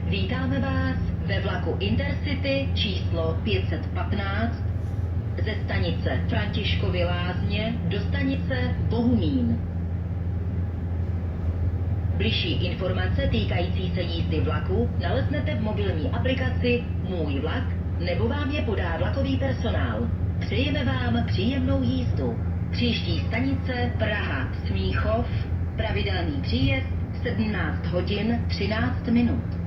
Vítáme vás ve vlaku Intercity číslo 515 ze stanice Františkovy Lázně do stanice Bohumín. Bližší informace týkající se jízdy vlaku naleznete v mobilní aplikaci Můj vlak nebo vám je podá vlakový personál. Přejeme vám příjemnou jízdu. Příští stanice Praha Smíchov, pravidelný příjezd 17 hodin 13 minut.